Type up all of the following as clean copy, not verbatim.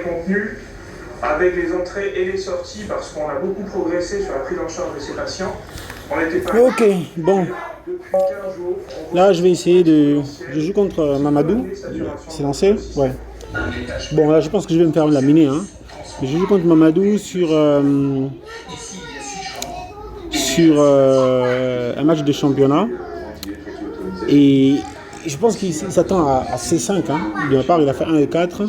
contenu avec les entrées et les sorties parce qu'on a beaucoup progressé sur la prise en charge de ces patients. On n'était pas Ok, bon. depuis 15 jours. Là, je vais essayer de... Je joue contre Mamadou. C'est lancé? Ouais. Bon, là, je pense que je vais me faire laminer. Hein. Mais je joue contre Mamadou sur un match de championnat. Et je pense qu'il s'attend à C5. Hein. De ma part, il a fait 1 et 4.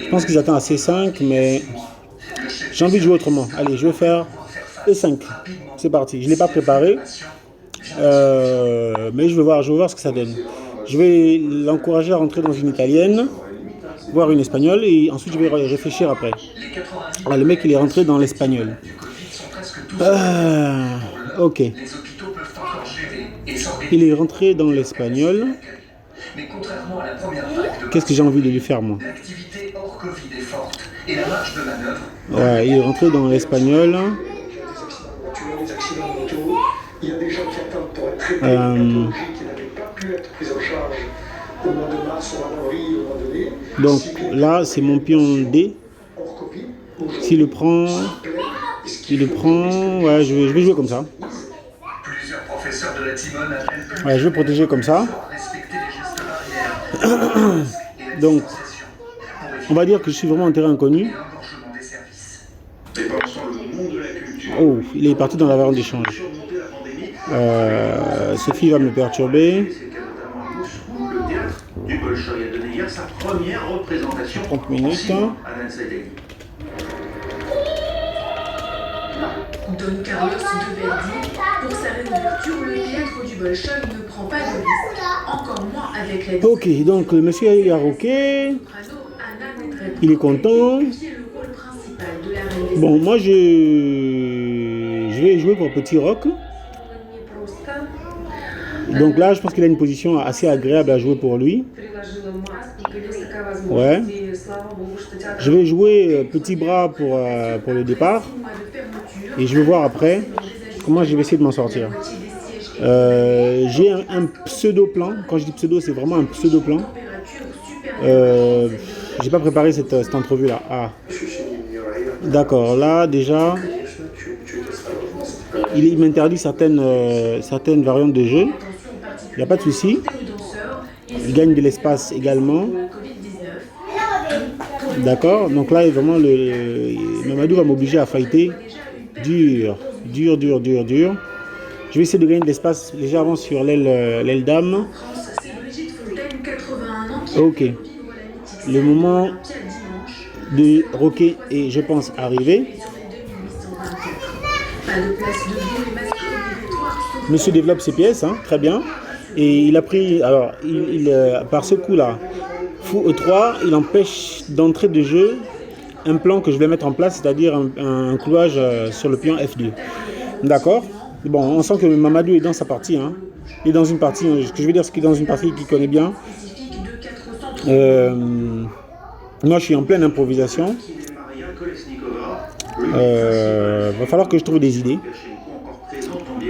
Je pense qu'il s'attend à C5, mais j'ai envie de jouer autrement. Allez, je vais faire E5. C'est parti. Je ne l'ai pas préparé. Mais je vais voir ce que ça donne. Je vais l'encourager à rentrer dans une italienne, voire une espagnole, et ensuite je vais réfléchir après. Ah, le mec il est rentré dans l'espagnol. Ok. Il est rentré dans l'espagnol. Qu'est-ce que j'ai envie de lui faire moi? Ouais, il est rentré dans l'espagnol. Il y a des gens qui attendent pour être traités pathologiques qui n'avaient pas pu être pris en charge au mois de mars ou en avril au mois donné. Donc là, c'est mon pion D. S'il le prend, ouais, je vais jouer comme ça. Ouais, je vais protéger comme ça. Donc, on va dire que je suis vraiment en terrain inconnu. Oh, il est parti dans la variante d'échange. Sophie va me perturber. 30 minutes. Don Carlos de Verdi, pour sa réouverture, le théâtre du Bolchoï ne prend pas de risque, encore moins avec la... Ok, donc le monsieur il a roqué. Il est content. Bon, moi je vais jouer pour Petit Roc. Donc là, je pense qu'il a une position assez agréable à jouer pour lui. Ouais. Je vais jouer Petit Bras pour le départ. Et je vais voir après comment je vais essayer de m'en sortir. J'ai un pseudo-plan. Quand je dis pseudo, c'est vraiment un pseudo-plan. J'ai pas préparé cette entrevue-là. Ah. D'accord, là déjà, il m'interdit certaines variantes de jeu. Il n'y a pas de souci. Il gagne de l'espace également. D'accord, donc là, vraiment, Mamadou va m'obliger à fighter dur. Je vais essayer de gagner de l'espace légèrement sur l'aile dame. Ok. Le moment de roquer est, je pense, arrivé. Monsieur développe ses pièces, hein, très bien. Et il a pris, alors, par ce coup-là, fou E3, il empêche d'entrer de jeu un plan que je vais mettre en place, c'est-à-dire un clouage sur le pion F2. D'accord. Bon, on sent que Mamadou est dans sa partie. Hein. Il est dans une partie, ce que je veux dire, c'est qu'il est dans une partie qu'il connaît bien. Moi, je suis en pleine improvisation. Va falloir que je trouve des idées.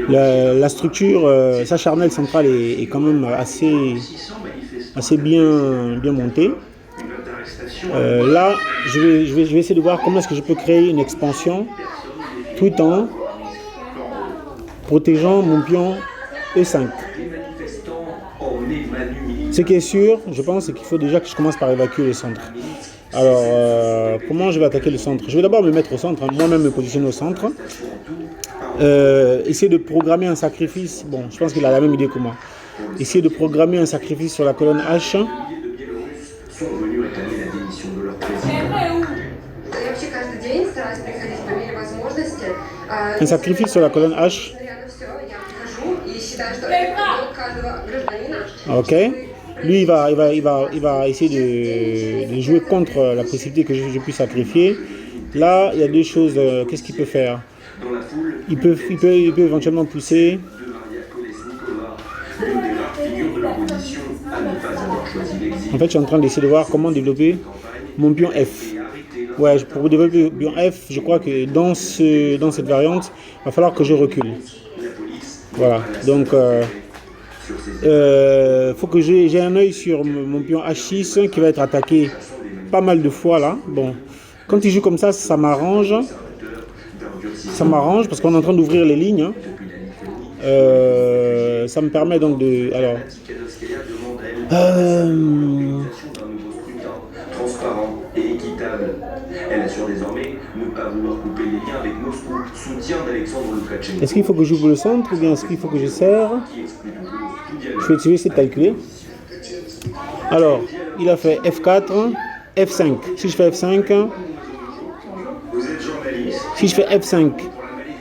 La structure, sa charnelle centrale est quand même assez bien montée. Là, je vais essayer de voir comment est-ce que je peux créer une expansion tout en protégeant mon pion E5. Ce qui est sûr, je pense, c'est qu'il faut déjà que je commence par évacuer le centre. Alors, comment je vais attaquer le centre? Je vais d'abord me mettre au centre, hein, moi-même me positionner au centre. Essayer de programmer un sacrifice. Bon, je pense qu'il a la même idée que moi. Essayer de programmer un sacrifice sur la colonne H. Un sacrifice sur la colonne H. Ok. Lui, il va essayer de jouer contre la possibilité que je puisse sacrifier. Là, il y a deux choses. Qu'est-ce qu'il peut faire? Il peut éventuellement pousser. En fait, je suis en train d'essayer de voir comment développer mon pion F. Ouais, pour développer le pion F, je crois que dans cette variante, il va falloir que je recule. Voilà, donc faut que j'ai un œil sur mon pion H6 qui va être attaqué pas mal de fois là. Bon, quand il joue comme ça m'arrange. Ça m'arrange parce qu'on est en train d'ouvrir les lignes. Hein. Ça me permet donc de... Alors... transparent et équitable. Elle assure désormais ne pas vouloir couper les liens avec Moscou, soutien d'Alexandre Loukachenko. Est-ce qu'il faut que j'ouvre le centre ou bien est-ce qu'il faut que je serre? Je vais essayer de calculer. Alors, il a fait F4, F5. Si je fais F5, si je fais F5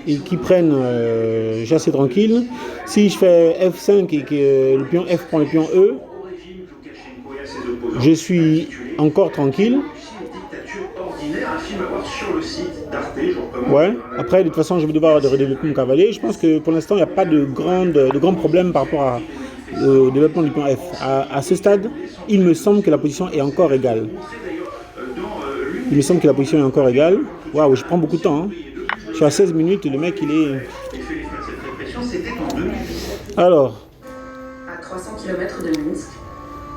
et qu'ils prennent, j'ai assez tranquille. Si je fais F5 et que le pion F prend le pion E, je suis encore tranquille. Ouais. Après, de toute façon, je vais devoir redévelopper mon cavalier. Je pense que pour l'instant, il n'y a pas de grands problèmes par rapport au développement du pion F. À ce stade, il me semble que la position est encore égale. Waouh, je prends beaucoup de temps. Hein. Je suis à 16 minutes et le mec, il est... Alors. À 300 km de Minsk,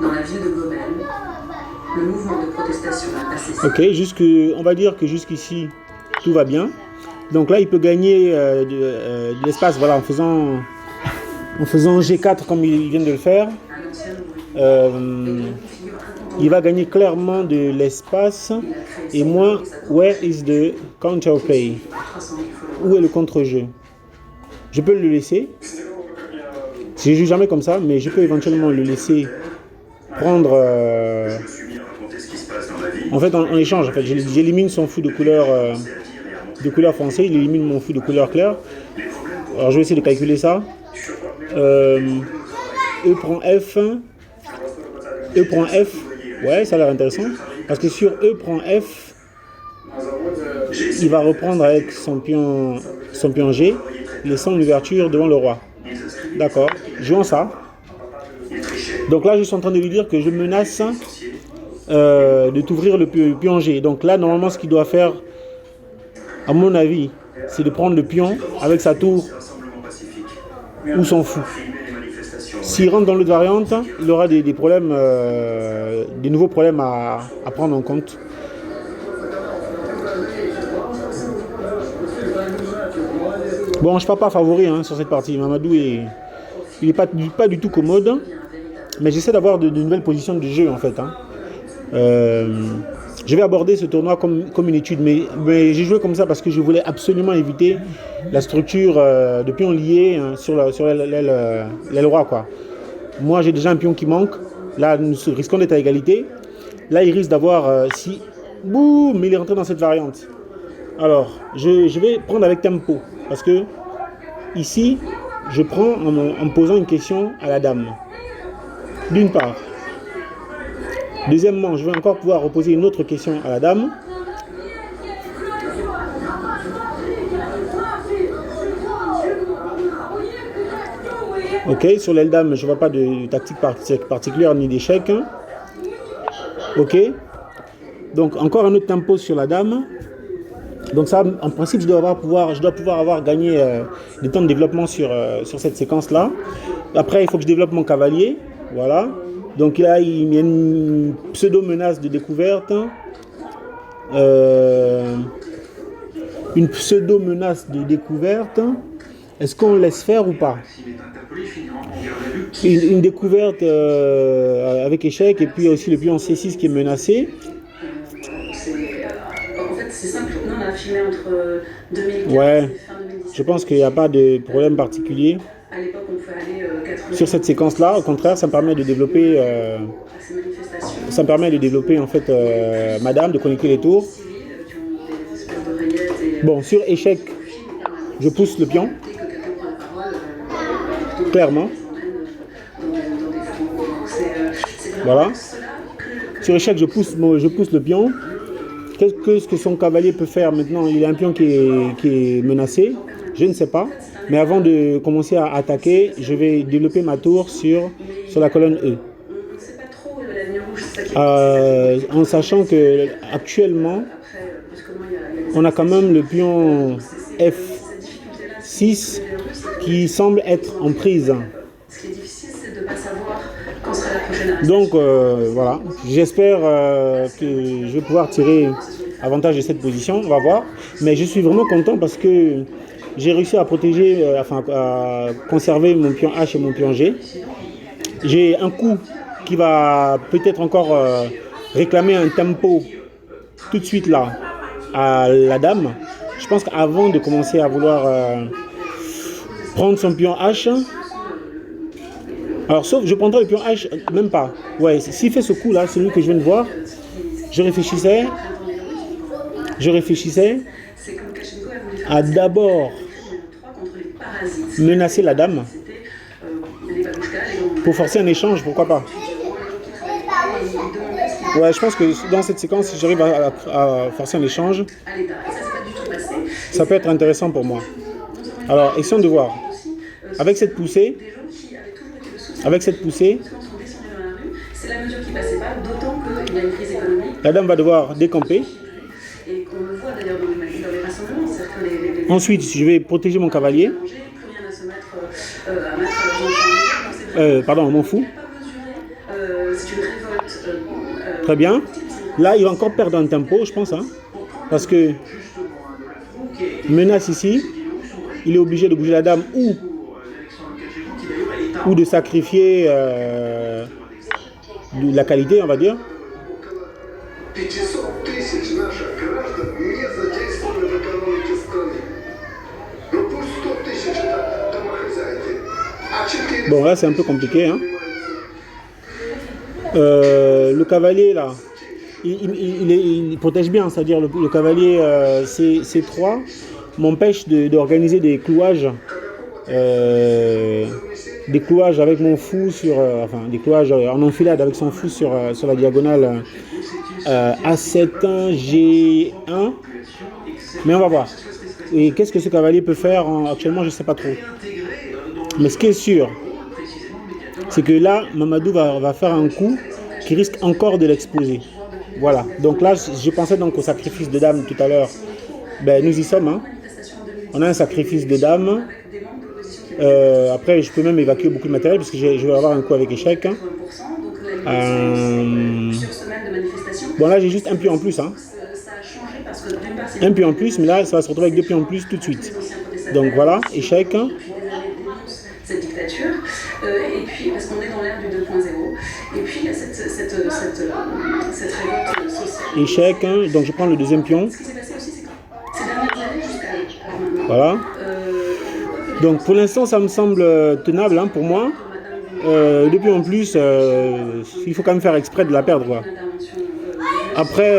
dans la ville de Gomel, le mouvement de protestation a cessé. Ok, on va dire que jusqu'ici, tout va bien. Donc là, il peut gagner de l'espace, voilà, en faisant G4 comme il vient de le faire. Il va gagner clairement de l'espace. Et moi, where is the counterplay? Où est le contre-jeu? Je peux le laisser. Je ne joue jamais comme ça, mais je peux éventuellement le laisser prendre... En fait, en échange, en fait, j'élimine son fou de couleur foncé, il élimine mon fou de couleur claire. Alors, je vais essayer de calculer ça. E prend F. E prend F. Ouais, ça a l'air intéressant. Parce que sur E prend F, il va reprendre avec son pion G, laissant une ouverture devant le roi. D'accord, jouons ça. Donc là, je suis en train de lui dire que je menace de t'ouvrir le pion G. Donc là, normalement, ce qu'il doit faire, à mon avis, c'est de prendre le pion avec sa tour ou son fou. S'il rentre dans l'autre variante, il aura des problèmes, des nouveaux problèmes à prendre en compte. Bon, je ne suis pas favori sur cette partie. Mamadou il n'est pas du tout commode, mais j'essaie d'avoir de nouvelles positions de jeu en fait. Je vais aborder ce tournoi comme une étude, mais j'ai joué comme ça parce que je voulais absolument éviter la structure de pions liés sur l'aile roi, quoi. Moi, j'ai déjà un pion qui manque. Là, nous risquons d'être à égalité. Là, il risque d'avoir... boum, il est rentré dans cette variante. Alors, je vais prendre avec tempo. Parce que, ici, je prends en posant une question à la dame. D'une part. Deuxièmement, je vais encore pouvoir reposer une autre question à la dame. Ok, sur l'aile dame, je ne vois pas de tactique particulière ni d'échec. Ok. Donc, encore un autre tempo sur la dame. Donc ça, en principe, je dois pouvoir avoir gagné du temps de développement sur cette séquence-là. Après, il faut que je développe mon cavalier. Voilà. Donc là, il y a une pseudo-menace de découverte. Une pseudo-menace de découverte. Est-ce qu'on laisse faire ou pas? Une découverte avec échec et puis aussi le pion C6 qui est menacé. En fait, c'est simple. Nous, on a filmé entre 2015 ouais, et fin 2017. Je pense qu'il n'y a pas de problème particulier. À l'époque, on pouvait aller 80 sur cette séquence-là. Au contraire, ça me permet de développer... ça me permet de développer en fait madame, de connecter les tours. Bon, sur échec, je pousse le pion. Clairement. Voilà. Sur échec, je pousse le pion. Qu'est-ce que son cavalier peut faire maintenant? Il a un pion qui est menacé. Je ne sais pas. Mais avant de commencer à attaquer, je vais développer ma tour sur la colonne E. En sachant que actuellement, on a quand même le pion F6 qui semble être en prise. Ce qui est difficile, c'est de ne pas savoir quand sera la prochaine Donc voilà, j'espère que je vais pouvoir tirer avantage de cette position, on va voir. Mais je suis vraiment content parce que j'ai réussi à protéger, à conserver mon pion H et mon pion G. J'ai un coup qui va peut-être encore réclamer un tempo tout de suite là à la dame. Je pense qu'avant de commencer à vouloir prendre son pion H, alors sauf je prendrai le pion H, même pas. Ouais, s'il fait ce coup là, celui que je viens de voir, je réfléchissais à d'abord menacer la dame pour forcer un échange, pourquoi pas. Ouais, je pense que dans cette séquence, si j'arrive à forcer un échange, ça peut être intéressant pour moi. Alors, essayons de voir. Avec cette poussée, la dame va devoir décamper. Ensuite, je vais protéger mon cavalier. Pardon, mon fou. Très bien. Là, il va encore perdre un tempo, je pense. Hein, parce que menace ici, il est obligé de bouger la dame ou de sacrifier de la qualité, on va dire. Bon, là, c'est un peu compliqué. Hein. Le cavalier, là, il protège bien. C'est-à-dire, le cavalier C3 m'empêche d'organiser des clouages. Des clouages avec mon fou sur... des clouages en enfilade avec son fou sur la diagonale A7, G1. Mais on va voir. Et qu'est-ce que ce cavalier peut faire actuellement, je ne sais pas trop. Mais ce qui est sûr, c'est que là, Mamadou va faire un coup qui risque encore de l'exposer. Voilà. Donc là, je pensais donc au sacrifice de dame tout à l'heure. Ben, nous y sommes. Hein. On a un sacrifice de dame. Après, je peux même évacuer beaucoup de matériel parce que je vais avoir un coup avec échec. Hein. Bon, là, j'ai juste un pion en plus. Hein. Un pion en plus, mais là, ça va se retrouver avec deux pions en plus tout de suite. Donc voilà, échec. Cette dictature, et puis parce qu'on est dans l'ère du 2.0, et puis il y a cette révolte sociale. Échec, hein, donc je prends le deuxième pion. Ce qui s'est passé aussi, c'est que ces dernières années jusqu'à maintenant. Voilà. Donc pour l'instant, ça me semble tenable hein, pour moi. Deux pions en plus, il faut quand même faire exprès de la perdre. Quoi. Après,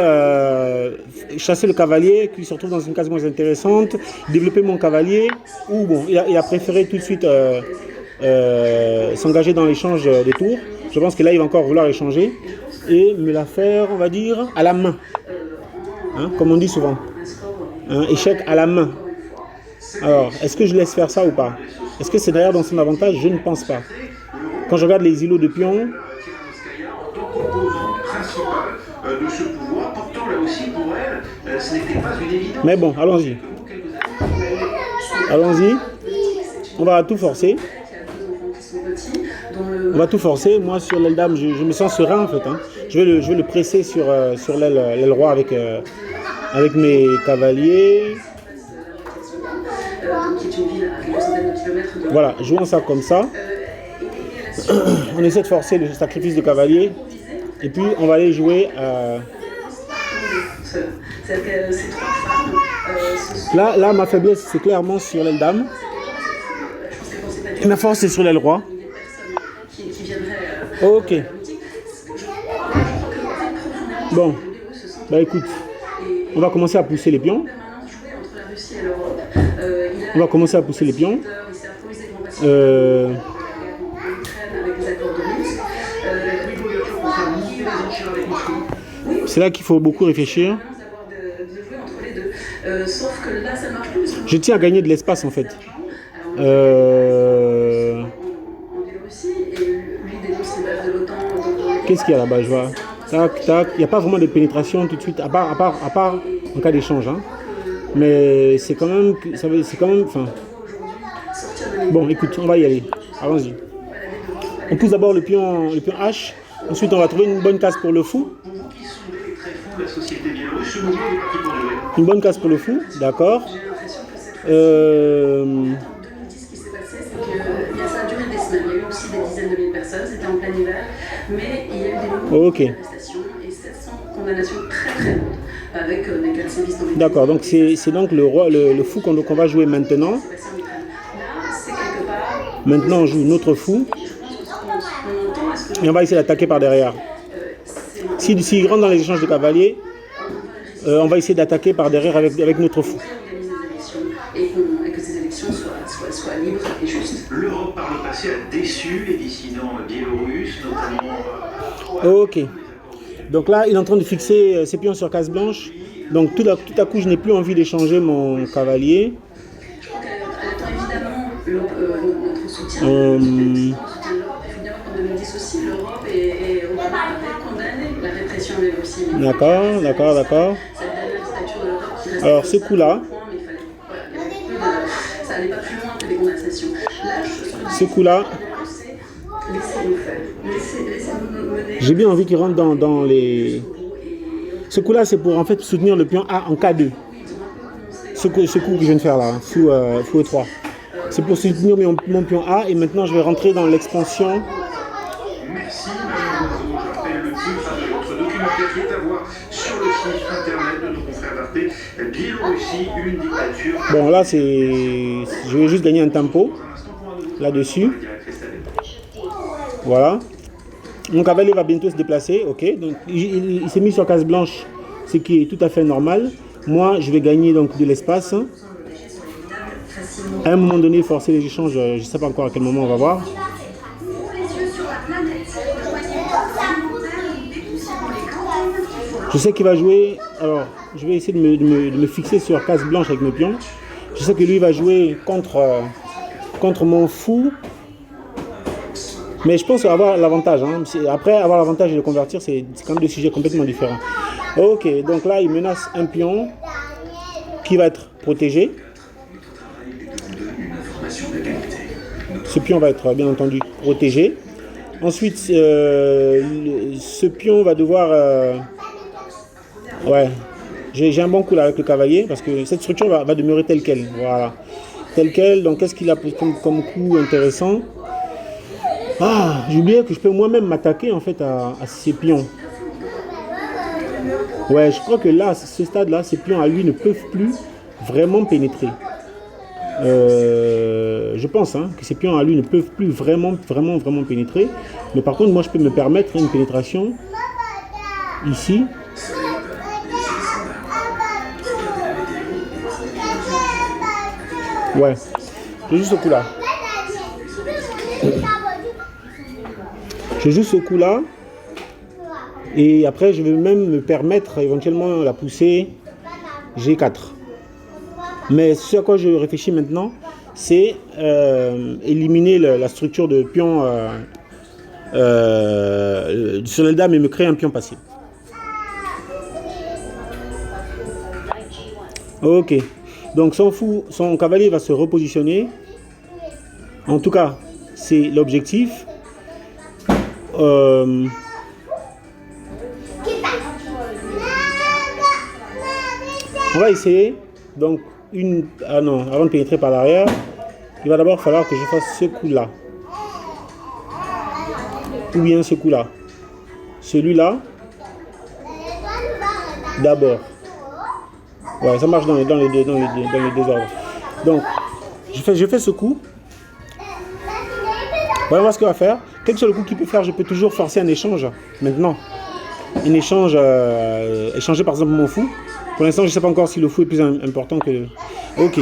chasser le cavalier qui se retrouve dans une case moins intéressante, développer mon cavalier, ou bon, il a préféré tout de suite s'engager dans l'échange des tours. Je pense que là, il va encore vouloir échanger et me la faire, on va dire, à la main, hein, comme on dit souvent. Un échec à la main. Alors, est-ce que je laisse faire ça ou pas? Est-ce que c'est d'ailleurs dans son avantage? Je ne pense pas. Quand je regarde les îlots de pions, de ce pouvoir, pourtant là aussi pour elle, ce n'était pas une évidence. Mais bon, allons-y. Allons-y. On va tout forcer. On va tout forcer. Moi, sur l'aile dame, je me sens serein en fait. Hein. Je vais le presser sur l'aile roi avec mes cavaliers. Voilà, jouons ça comme ça. On essaie de forcer le sacrifice de cavalier. Et puis on va aller jouer là ma faiblesse c'est clairement sur l'aile dame. Et ma force c'est sur l'aile roi. Ok. Bon. Bah écoute, on va commencer à pousser les pions. C'est là qu'il faut beaucoup réfléchir. Je tiens à gagner de l'espace en fait. Qu'est-ce qu'il y a là-bas? Je vois. Tac, tac. Il n'y a pas vraiment de pénétration tout de suite, à part en cas d'échange. Hein. Mais c'est quand même. Enfin. Bon, écoute, on va y aller. Allons-y. On pousse d'abord le pion H Ensuite, on va trouver une bonne case pour le fou. Pour vous qui sondez les très fous de la société biélorusse, ce mouvement est parti pour durer. Une bonne case pour le fou, d'accord. J'ai l'impression que cette fois-ci, en 2010, ce qui s'est passé, c'est que ça a duré des semaines. Il y a eu aussi des dizaines de mille personnes, c'était en plein hiver, mais il y a eu des mouvements de manifestations et 700 condamnations très très lourdes, avec des cas de sévices dans les D'accord, donc c'est donc le fou qu'on va jouer maintenant. Là, c'est quelque part. Maintenant, on joue notre fou. Et on va essayer d'attaquer par derrière. S'il rentre dans les échanges de cavaliers, on va essayer d'attaquer par derrière avec notre fou. Et que ces élections soient libres et justes. L'Europe par le passé a déçu les dissidents biélorusses, notamment. Ok. Donc là, il est en train de fixer ses pions sur case blanche. Donc tout à coup, je n'ai plus envie d'échanger mon cavalier. Je crois qu'elle attend évidemment notre soutien. En 2010 aussi, l'Europe et Obama avaient condamné la répression des Russes. D'accord. Cette dernière dictature de l'Europe qui restait Alors ce coup-là. Ça n'allait pas plus loin que des condamnations. Ce coup-là. Laissez-nous faire. Laissez-nous mener. J'ai bien envie qu'il rentre dans les. Ce coup-là, c'est pour en fait soutenir le pion A en K2. Ce coup que je viens de faire là, fou E3. C'est pour soutenir mon pion A et maintenant je vais rentrer dans l'expansion. Merci, Madame Loiseau. Je rappelle le titre de votre documentaire qui est à voir sur le site internet de nos confrères d'Arte. Biélorussie, une dictature. Bon, là, je vais juste gagner un tempo là-dessus. Voilà. Mon cavalier va bientôt se déplacer, ok. Donc, il s'est mis sur case blanche, ce qui est tout à fait normal. Moi, je vais gagner donc de l'espace. À un moment donné, forcer les échanges, je ne sais pas encore à quel moment on va voir. Je sais qu'il va jouer, alors je vais essayer de me fixer sur case blanche avec mes pions. Je sais que lui va jouer contre mon fou. Mais je pense avoir l'avantage. Hein. Après, avoir l'avantage et le convertir, c'est quand même deux sujets complètement différents. Ok, donc là, il menace un pion qui va être protégé. Ce pion va être bien entendu protégé. Ensuite, ce pion va devoir... ouais, j'ai un bon coup là avec le cavalier parce que cette structure va demeurer telle qu'elle. Voilà, telle qu'elle. Donc, qu'est-ce qu'il a comme coup intéressant? Ah, j'ai oublié que je peux moi-même m'attaquer en fait à ces pions. Ouais, je crois que là, à ce stade-là, ces pions à lui ne peuvent plus vraiment pénétrer. Je pense que ces pions à lui ne peuvent plus vraiment pénétrer. Mais par contre, moi, je peux me permettre une pénétration ici. Ouais, j'ai juste ce coup-là. Je joue ce coup-là. Et après, je vais même me permettre éventuellement la pousser G4. Mais ce à quoi je réfléchis maintenant, c'est éliminer la structure de pion sur la dame et me créer un pion passif. Ok. Donc son cavalier va se repositionner. En tout cas, c'est l'objectif. On va essayer. Donc, avant de pénétrer par l'arrière, il va d'abord falloir que je fasse ce coup-là. Ou bien ce coup-là. Celui-là. D'abord. Ouais, ça marche dans les deux ordres. Donc, je fais ce coup. On va voir ce qu'il va faire. Quel que soit le coup qu'il peut faire, je peux toujours forcer un échange. Maintenant. Un échange, échanger par exemple mon fou. Pour l'instant, je ne sais pas encore si le fou est plus important que... Ok.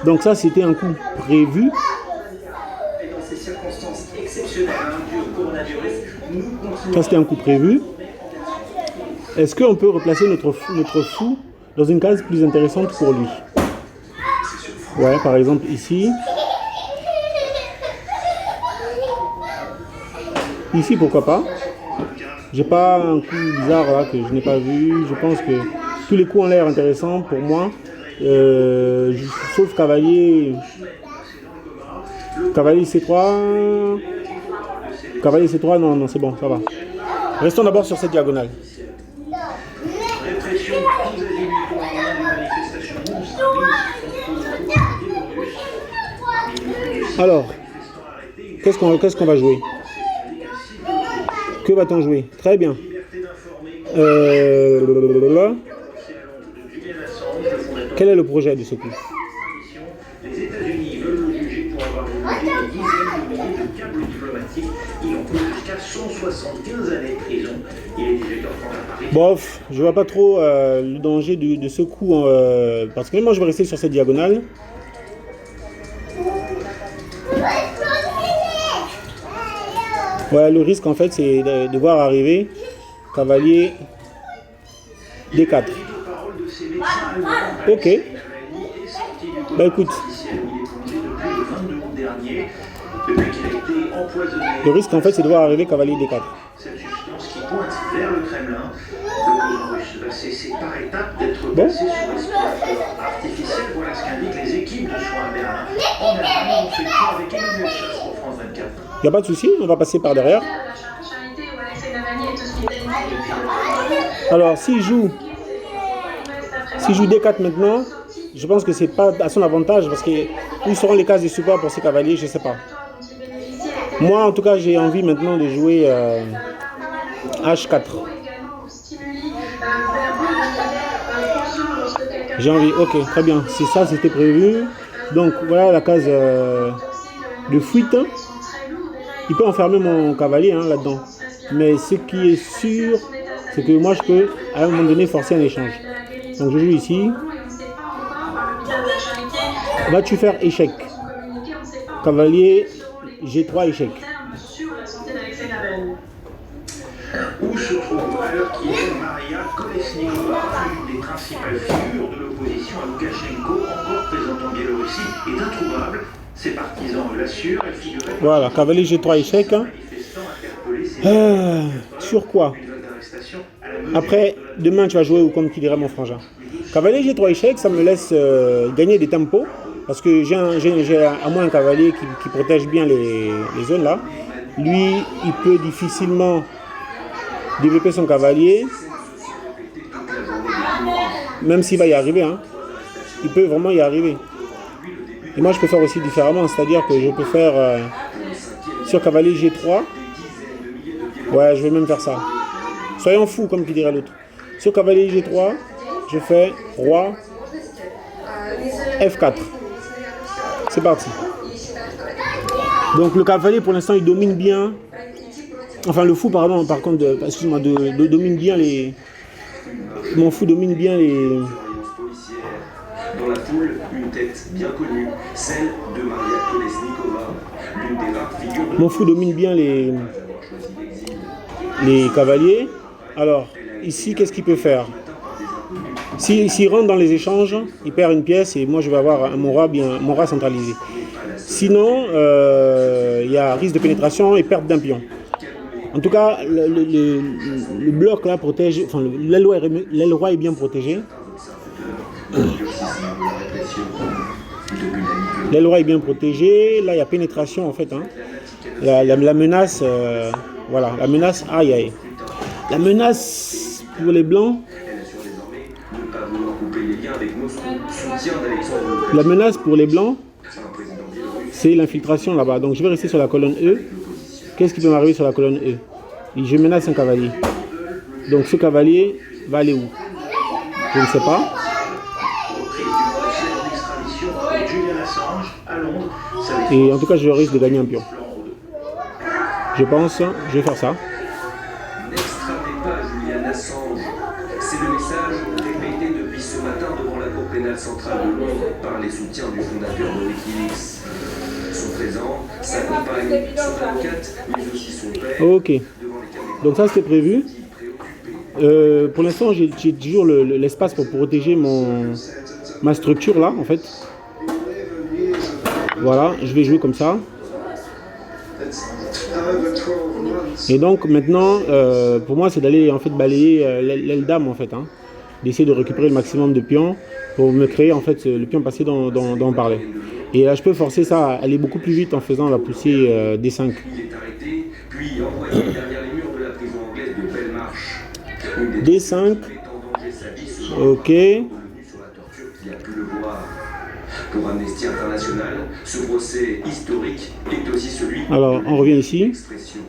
Donc ça, c'était un coup prévu. Et dans ces circonstances exceptionnelles dues au coronavirus, nous continuons... Ça, c'était un coup prévu. Est-ce qu'on peut replacer notre fou dans une case plus intéressante pour lui? Ouais, par exemple ici. Ici, pourquoi pas. J'ai pas un coup bizarre là que je n'ai pas vu. Je pense que tous les coups ont l'air intéressants pour moi. Sauf cavalier. Cavalier C3. Cavalier C3, non, c'est bon, ça va. Restons d'abord sur cette diagonale. Répression tous azimuts pour un moment des manifestations monstres Alors, qu'est-ce qu'on va jouer? Que va-t-on jouer? Très bien. Quel est le projet de ce coup? Les États-Unis veulent le juger pour avoir vendu des dizaines de milliers de câbles diplomatiques. Il encourt jusqu'à 175 années de prison. Il est 18h30 à Paris. Bof, je vois pas trop le danger de ce coup, parce que moi je vais rester sur cette diagonale. Ouais, le risque en fait c'est de voir arriver cavalier D4. Ok. Bah écoute. Le risque en fait c'est de voir arriver cavalier D4. Cette substance qui pointe vers le Kremlin. L'opposant russe va cesser par étapes d'être placé sous respirateurs artificiels. Voilà ce qu'indiquent les équipes de soins à Berlin. En Allemagne, on fait le point avec Emmanuel Chasse pour France 24. Il n'y a pas de souci, on va passer par derrière. Alors s'il joue D4 maintenant, je pense que c'est pas à son avantage parce que où seront les cases de support pour ces cavaliers, je sais pas. Moi en tout cas j'ai envie maintenant de jouer H4. J'ai envie, ok, très bien, c'est ça, c'était prévu. Donc voilà la case de fuite. Il peut enfermer mon cavalier là-dedans. Mais ce qui est sûr, c'est que moi je peux à un moment donné forcer un échange. Donc je joue ici. Vas-tu faire échec? Cavalier G3 échec. Où se trouve à l'heure qui est Maria Kolesnikova, l'une des principales figures de l'opposition à Loukachenko, encore présente en Biélorussie, est introuvable. Ses partisans l'assurent, elle figurait. Voilà, cavalier G3 échec. Sur quoi? Après, demain tu vas jouer ou comme qui dirait mon frangin. Cavalier G3 échec, ça me laisse gagner des tempos. Parce que j'ai à moi un cavalier qui protège bien les zones là. Lui, il peut difficilement développer son cavalier. Même s'il va y arriver. Hein. Il peut vraiment y arriver. Et moi je peux faire aussi différemment. C'est-à-dire que je peux faire sur cavalier G3. Ouais, je vais même faire ça. Soyons fous, comme qui dirait l'autre. Sur cavalier G3, je fais roi F4. C'est parti. Donc le cavalier, pour l'instant, il domine bien. Enfin, le fou, pardon, par contre, excuse-moi, domine bien les. Mon fou domine bien les. Dans la foule, une tête bien connue, celle de Maria Kolesnikova, l'une des rares figures de... Mon fou domine bien les cavaliers. Alors, ici, qu'est-ce qu'il peut faire? S'il rentre dans les échanges, il perd une pièce et moi je vais avoir mon roi centralisé. Sinon, il y a risque de pénétration et perte d'un pion. En tout cas, le bloc là protège, enfin l'aile roi est bien protégé. L'aile roi est bien protégé. Là, il y a pénétration en fait. Hein. La menace, voilà, la menace, aïe aïe. La menace pour les blancs. La menace pour les blancs, c'est l'infiltration là-bas. Donc je vais rester sur la colonne E. Qu'est-ce qui peut m'arriver sur la colonne E? Je menace un cavalier. Donc ce cavalier va aller où? Je ne sais pas. Et en tout cas, je risque de gagner un pion. Je pense, je vais faire ça. N'extradez pas Julian Assange. C'est le message répété depuis ce matin devant la Cour pénale centrale de Londres par les soutiens du fondateur de Wikileaks. Son présent, sa compagne, son avocate, mais aussi son père. Ok. Donc ça, c'était prévu. Pour l'instant, j'ai toujours l'espace pour protéger ma structure là, en fait. Voilà, je vais jouer comme ça. Et donc maintenant, pour moi, c'est d'aller en fait balayer l'aile dame en fait, hein, d'essayer de récupérer le maximum de pions pour me créer en fait le pion passé dont on parlait. Et là, je peux forcer ça à aller beaucoup plus vite en faisant la poussée D5. Il est arrêté, puis envoyé derrière les murs de la prison anglaise de D5. Ok. Pour Amnesty International, ce procès historique est aussi celui Alors, on revient ici. l'expression.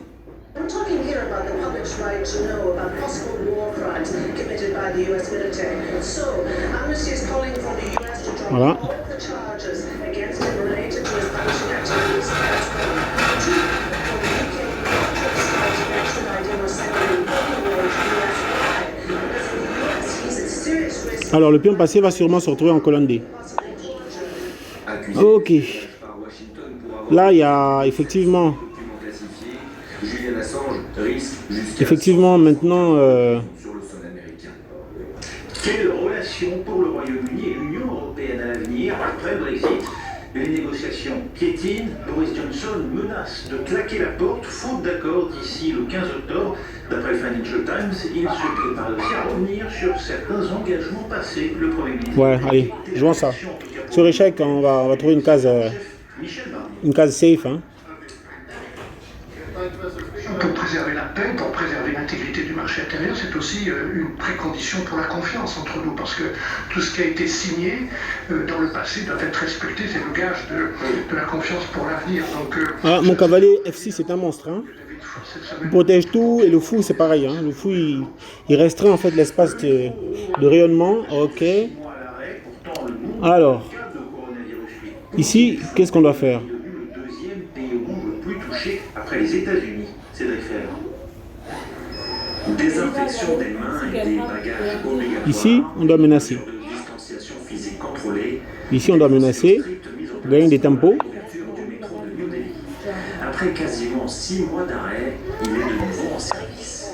I'm talking here about the public's right to know about possible war crimes committed by the U.S. military. So, Amnesty is calling for the U.S. to drop Voilà. all of the charges against him related to his punishing activities. That's one. Two, for the UK not to decide to extradite him or send him anyway to the U.S. Why? Because in the U.S. he's at serious risk. Alors, le pion passé va sûrement se retrouver en colonne D. Accusé Ok. par Washington pour avoir Là, il y a effectivement, documents classifiés, Julian Assange risque jusqu'à effectivement maintenant, sur le sol américain. Quelle relation pour le Royaume-Uni et l'Union européenne à l'avenir après le Brexit? Les négociations piétinent. Boris Johnson menace de claquer la porte, faute d'accord d'ici le 15 octobre. D'après le Financial Times, il se prépare aussi à revenir sur certains engagements passés. Le Premier ministre. ouais, allez, jouons ça. Sur échec, on va trouver une case safe. Hein. Pour préserver la paix, pour préserver l'intégrité du marché intérieur, c'est aussi une précondition pour la confiance entre nous, parce que tout ce qui a été signé dans le passé doit être respecté, c'est le gage de la confiance pour l'avenir. Donc, Ah, mon cavalier F6 c'est un monstre. Hein. Il protège tout et le fou c'est pareil. Hein. Le fou il restreint en fait l'espace de rayonnement. Ok. Alors, ici, qu'est-ce qu'on doit faire? Le deuxième pays au monde le plus touché après les États-Unis. Cédric Ferrer. Désinfection des mains et des bagages obligatoires. Ici, on doit menacer. Mesures de distanciation physique contrôlée. Ici, on doit menacer. Gagner des tempos. Ouverture du métro de New Delhi. Après quasiment 6 mois d'arrêt, il est de nouveau en service.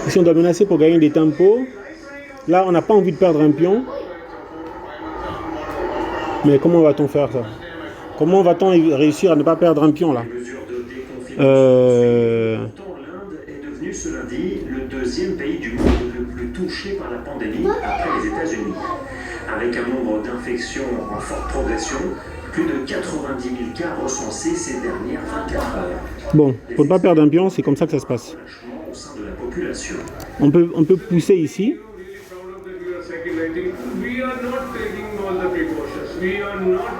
Ici, on doit menacer pour gagner des tempos. Là, on n'a pas envie de perdre un pion. Mais comment va-t-on faire ça? Comment va-t-on réussir à ne pas perdre un pion là? Mesure de déconfinement. Pourtant, l'Inde est devenue ce lundi le deuxième pays du monde le plus touché par la pandémie après les États-Unis. Avec un nombre d'infections en forte progression, plus de 90 000 cas recensés ces dernières 24 heures. Bon, pour ne pas perdre un pion, c'est comme ça que ça se passe. Relâchement au sein de la population. On peut pousser ici. We are not taking all the precautions. We are not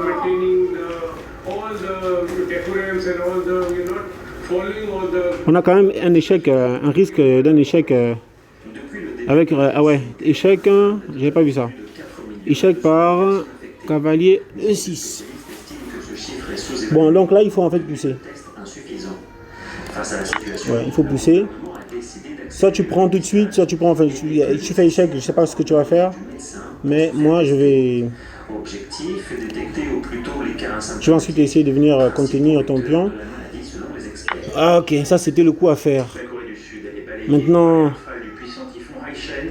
maintaining all the decorums and all the, we're not following all the. On a quand même un échec, un risque d'un échec avec ah ouais, échec, j'ai pas vu ça. Échec par cavalier E6. Bon, donc là il faut en fait pousser. Ouais, il faut pousser. Soit tu prends tout de suite, soit tu prends, enfin, tu fais échec, je sais pas ce que tu vas faire, mais moi je vais ensuite essayer de venir contenir ton pion. Ah ok, ça c'était le coup à faire. Maintenant,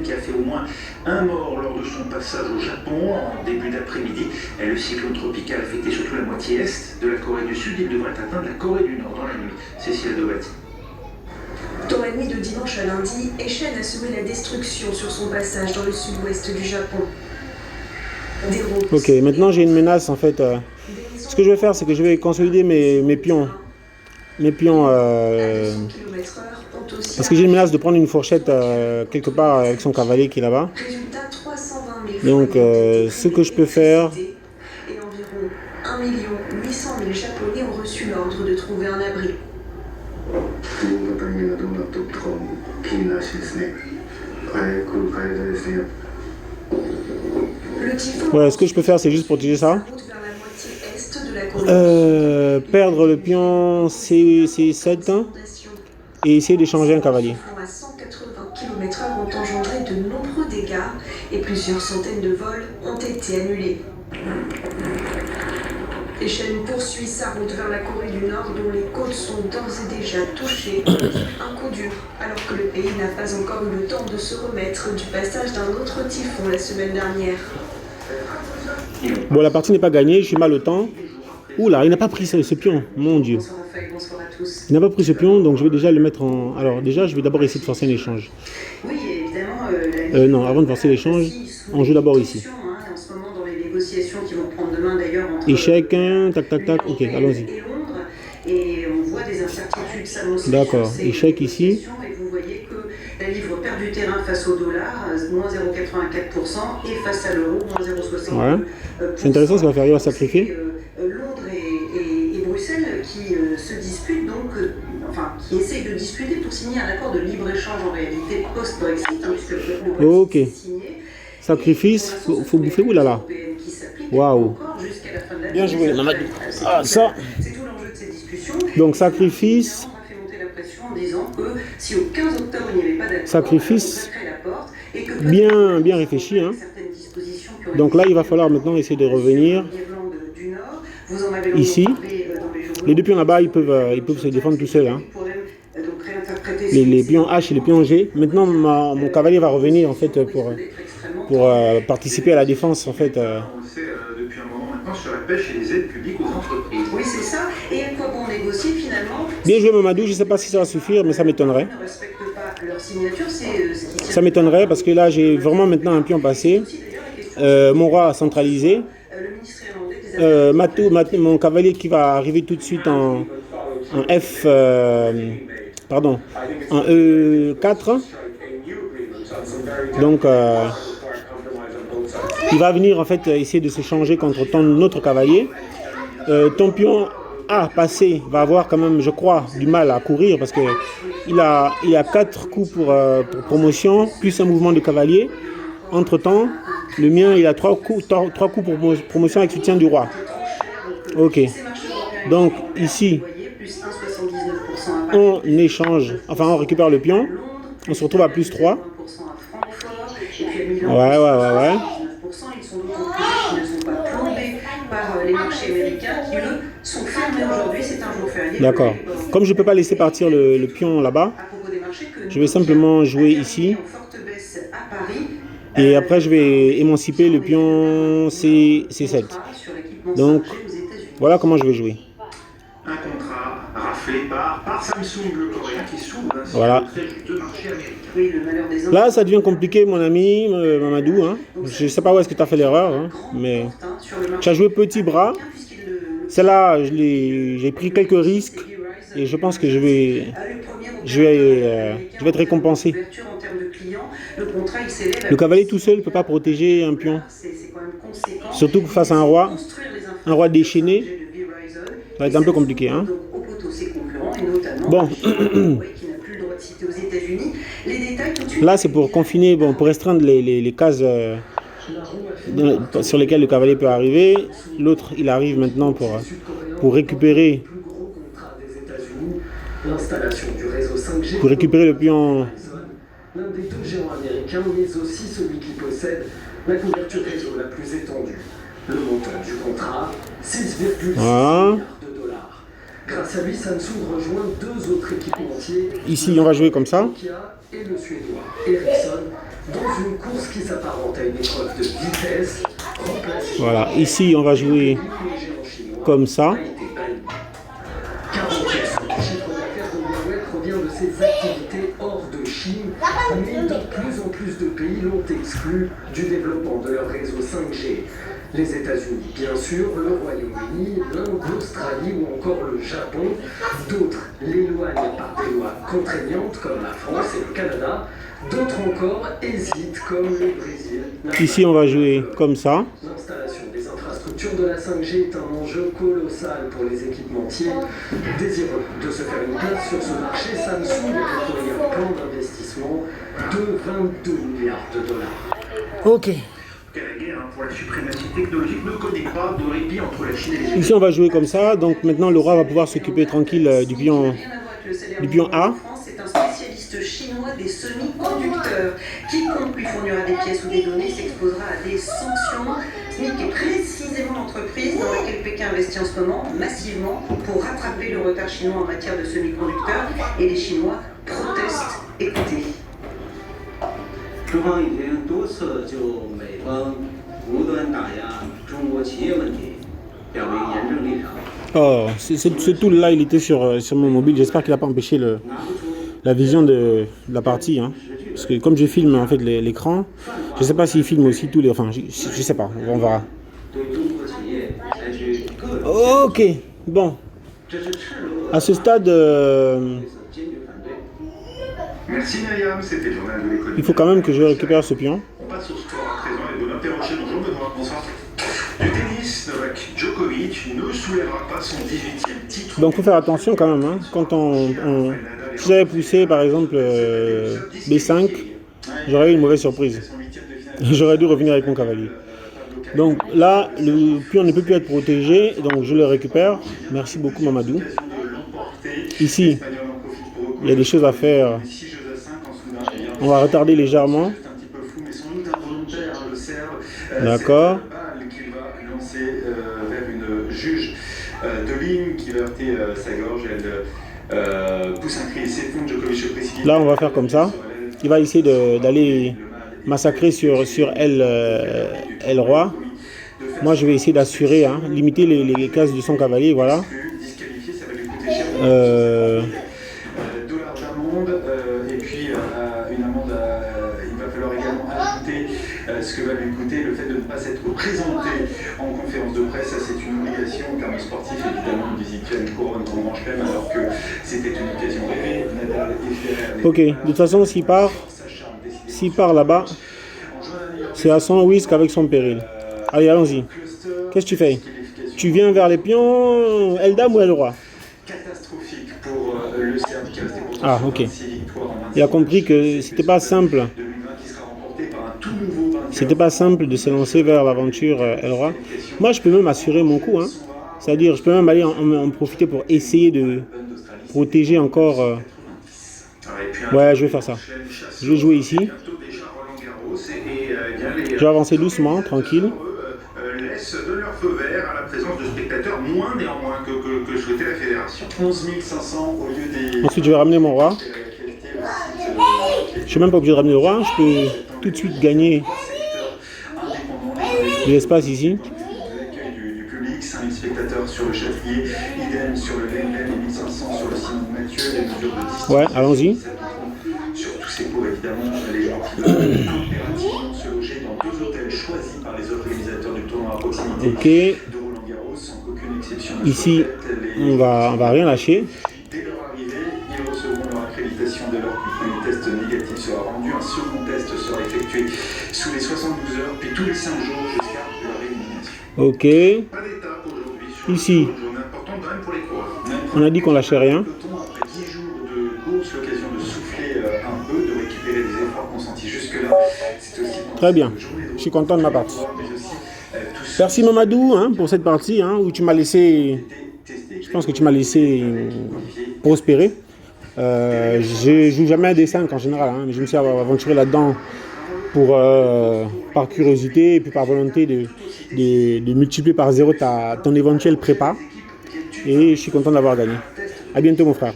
qui a fait au moins un mort lors de son passage au Japon en début d'après-midi. Et le cyclone tropical affectait surtout la moitié est de la Corée du Sud. Il devrait atteindre la Corée du Nord dans la nuit. Cécile Dowat. Dans la nuit de dimanche à lundi, Echen a semé la destruction sur son passage dans le sud-ouest du Japon. Des routes. ok, maintenant j'ai une menace en fait. Ce que je vais faire, c'est que je vais consolider mes pions. Parce que j'ai une menace de prendre une fourchette quelque part avec son cavalier qui est là-bas. Résultat, 320 000 Donc ce que je peux faire, et environ 1 800 000 Japonais ont reçu l'ordre de trouver un abri. Le typhon ouais, ce que je peux faire, c'est juste protéger ça. route vers la moitié est de la Corée. Perdre le pion C7 et essayer d'échanger un cavalier. À 180 km/h ont engendré de nombreux dégâts et plusieurs centaines de vols ont été annulés. Echen poursuit sa route vers la Corée du Nord dont les côtes sont d'ores et déjà touchées. Un coup dur, alors que le pays n'a pas encore eu le temps de se remettre du passage d'un autre typhon la semaine dernière. Bon, la partie n'est pas gagnée, je suis mal au temps. Oula, il n'a pas pris ce pion, mon Dieu. Bonsoir Raphaël, bonsoir à tous. Il n'a pas pris ce pion, donc je vais déjà le mettre en... Alors déjà, je vais d'abord essayer de forcer un échange. Oui, évidemment. Non, avant de forcer l'échange, on joue d'abord ici. En ce moment, dans les négociations qui vont prendre demain d'ailleurs entre Échec, tac, tac, tac, ok, allons-y. et Londres, et on voit des incertitudes s'annoncer. D'accord. sur ces Échec ici. négociations. Et vous voyez que la livre perd du terrain face au dollar, moins 0,84%, et face à l'euro, moins 0,62%. Ouais. C'est intéressant ce qu'il va faire, il va sacrifier. Londres et Bruxelles qui se disputent donc, qui essayent de discuter pour signer un accord de libre-échange en réalité post-Brexit, hein, puisque le Brexit Ok. est signé. Sacrifice, faut bouffer, oulala. Waouh. Bien joué, Mamadou. Ah, ça. C'est tout l'enjeu de ces discussions. Donc, sacrifice. On a fait monter la pression en disant que si au 15 octobre il n'y avait pas d'accord, Sacrifice. on claquerait la porte et que Bien réfléchi. Hein. certaines dispositions qui auraient Donc là, été il va falloir maintenant essayer de revenir l'Irlande du Nord. Vous en avez ici. longuement parlé, dans les journaux. Les deux pions là-bas, ils peuvent se défendre tout seuls. Hein. Pour même, donc réinterpréter Les pions H et les pions G. Maintenant, mon cavalier va revenir en fait pour participer à la défense en fait. On le sait depuis un moment maintenant sur la pêche et les aides publiques aux entreprises. Oui, c'est ça. Et à quoi bon négocier finalement Bien joué Mamadou, je ne sais pas si ça va suffire, mais ça m'étonnerait. ne respectent pas leur signature, c'est ce qui tient. Ça m'étonnerait parce que là, j'ai vraiment maintenant un pion passé. Aussi, d'ailleurs, la question, Mon roi centralisé. le ministre irlandais des Affaires Mon cavalier qui va arriver tout de suite en F, en E4. Donc, il va venir en fait essayer de s'échanger contre notre cavalier. Ton pion A passé va avoir quand même, je crois, du mal à courir parce que il a 4 coups pour promotion, plus un mouvement de cavalier. Entre-temps, le mien, il a 3 coups pour promotion avec soutien du roi. Ok. Donc, ici, on échange, enfin, on récupère le pion. On se retrouve à plus 3. Ouais. Ils sont d'autant plus riches qu'ils ne sont pas plombés par les marchés américains qui, eux, sont fermés aujourd'hui. C'est un jour férié. D'accord. Comme je ne peux pas laisser partir le pion là-bas, À propos des marchés que je vais simplement jouer ici. en forte baisse à Paris. Et après, je vais émanciper le pion C7. Sur l'équipement Donc, 5G aux États-Unis. voilà comment je vais jouer. Un contrat raflé par Samsung, le coréen, qui s'ouvre ainsi Voilà. au très juteux marché américain. Oui, le malheur des hommes. Là, ça devient compliqué, mon ami Mamadou. Hein. Je ne sais pas où est-ce que tu as fait l'erreur, hein, mais Sur le tu marché as joué petit bras. puisqu'il le Celle-là, j'ai pris quelques risques et je pense que je vais être récompensé. en termes de clients, le contrat il s'élève à Le cavalier tout seul ne peut pas protéger un pion. c'est quand même conséquent. Surtout face à un roi. Construire les Un roi déchaîné, de Verizon, ça va être un peu compliqué. Hein. donc au poteau ses concurrents et notamment Bon. Huawei, qui n'a plus le droit de citer aux États-Unis. Les détails tout de suite. Là, c'est pour confiner, pour restreindre les cases sur lesquelles le cavalier peut arriver. L'autre, il arrive maintenant pour récupérer Plus gros contrat des États-Unis, l'installation du réseau 5G. Pour récupérer le pion. L'un des deux géants américains, mais aussi celui qui possède la couverture réseau la plus étendue. Le montant du contrat, 6,6 Voilà. milliards de dollars. Grâce à lui, Samsung rejoint deux autres équipementiers, Ici, on va jouer comme ça. Nokia et le Suédois Ericsson, dans une course qui s'apparente à une épreuve de vitesse, remplacée Voilà, ici, on va jouer par les géants chinois. comme ça. A été banni. 40% du chiffre d'affaires de Huawei provient de ses activités hors de Chine, mais de plus en plus de pays l'ont exclu du développement de leur réseau 5G. Les États-Unis, bien sûr, le Royaume-Uni, l'Inde, l'Australie ou encore le Japon. D'autres l'éloignent par des lois contraignantes comme la France et le Canada. D'autres encore hésitent comme le Brésil. Ici, on va jouer comme ça. L'installation des infrastructures de la 5G est un enjeu colossal pour les équipementiers. Désireux de se faire une place sur ce marché, Samsung a déployé un plan d'investissement de 22 milliards de dollars. Ok. La guerre pour la suprématie technologique ne connaît pas de répit entre la Chine et les États-Unis. Ici, on va jouer comme ça. Donc maintenant, le roi va pouvoir s'occuper tranquille du pion A. C'est un spécialiste chinois des semi-conducteurs. Quiconque lui fournira des pièces ou des données s'exposera à des sanctions. SMIC est précisément l'entreprise dans laquelle Pékin investit en ce moment massivement pour rattraper le retard chinois en matière de semi-conducteurs. Et les Chinois protestent. Écoutez. 中方已经多次就美方无端打压中国企业问题表明严正立场。 Oh, ce tool-là, il était sur mon mobile. J'espère qu'il n'a pas empêché la vision de la partie. Hein. Parce que comme je filme en fait l'écran, je ne sais pas s'il filme aussi tous les... Enfin, je ne sais pas, on verra. 对中国企业采取各种 Ok, bon. 这是赤裸 À ce stade, 坚决反对。 Merci Myriam, c'était le journal de l'économie. il faut quand même que je récupère ce pion. On passe au sport à présent et Benoît Perrochet. Bonjour Benoît, bonsoir. Du tennis, Novak Djokovic ne soulèvera pas son 18e titre. Donc il faut faire attention quand même. Hein. Quand si j'avais poussé par exemple B5, j'aurais eu une mauvaise surprise. J'aurais dû revenir avec mon cavalier. Donc là, le pion ne peut plus être protégé, donc je le récupère. Merci beaucoup Mamadou. Ici, il y a des choses à faire. On va retarder légèrement. D'accord. Qu'il va lancer vers une juge de ligne qui va heurter sa gorge. Elle pousse un cri et s'effondre. Djokovic se précipite. Là, on va faire comme ça. Il va essayer d'aller massacrer sur elle, elle roi. Moi, je vais essayer d'assurer, hein, limiter les cases de son cavalier. Voilà. Disqualifié, ça va lui coûter cher. Dollars d'amende et puis une amende. Il va falloir également ajouter ce que va lui coûter le fait de ne pas s'être présenté en conférence de presse. Ça, c'est une obligation en termes sportifs, évidemment. Il disait qu'il y a une couronne en manche même, alors que c'était une occasion rêvée. Nadal et Federer. Ok, de toute façon, s'il part là-bas, c'est à son risque avec son péril. Allez, allons-y. Qu'est-ce que tu fais? Tu viens vers les pions, Eldam ou El-Roi? Catastrophique pour le Serbe qui est resté pour Ah, ok. 26 victoires en 26 Il a compris que c'était pas simple. 2020 qui sera remporté par un tout nouveau vainqueur. C'était pas simple de se lancer vers l'aventure El-Roi. Moi, je peux même assurer mon coup. Hein. C'est-à-dire, je peux même aller en profiter pour essayer de protéger encore. Ouais, je vais faire ça. Je vais jouer ici. Je vais avancer doucement, tranquille. Laisse de leur feu vert à la présence de spectateurs moins néanmoins que souhaitait la fédération. 11 500 au lieu des... Ensuite, je vais ramener mon roi. Je ne suis même pas obligé de ramener le roi. Je peux tout de suite gagner de l'espace ici. L'accueil du public, 5000 spectateurs sur le Châtrier, idem sur le Lendemain et 1500 sur le Simon Mathieu, les mesures de distance. Ouais, allons-y. Surtout c'est pour évidemment les gens qui veulent impérativement se loger dans 2 hôtels choisis par les organisateurs du tournoi à proximité Ok. de Roland Garros, sans qu'aucune exception. Ici, on va rien lâcher. Dès leur arrivée, ils recevront leur accréditation dès lors qu'un premier test négatif sera rendu. Un second test sera effectué sous les 72 heures, puis tous les 5 jours jusqu'à leur élimination. Ok. Pas d'étape aujourd'hui sur Ici. une journée importante quand même pour les coureurs. On a dit qu'on lâchait rien. Après 10 jours de course, l'occasion de souffler un peu, de récupérer des efforts consentis jusque-là. C'est aussi Très bien. Je suis content de ma partie. Merci Mamadou hein, pour cette partie hein, où tu m'as laissé. Je pense que tu m'as laissé prospérer. Je joue jamais à des 5 en général, hein, mais je me suis aventuré là-dedans par curiosité et puis par volonté de multiplier par 0 ton éventuel prépa. Et je suis content d'avoir gagné. À bientôt mon frère.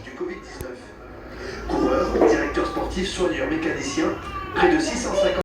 Coureur, directeur sportif, soigneur, mécanicien, près de 650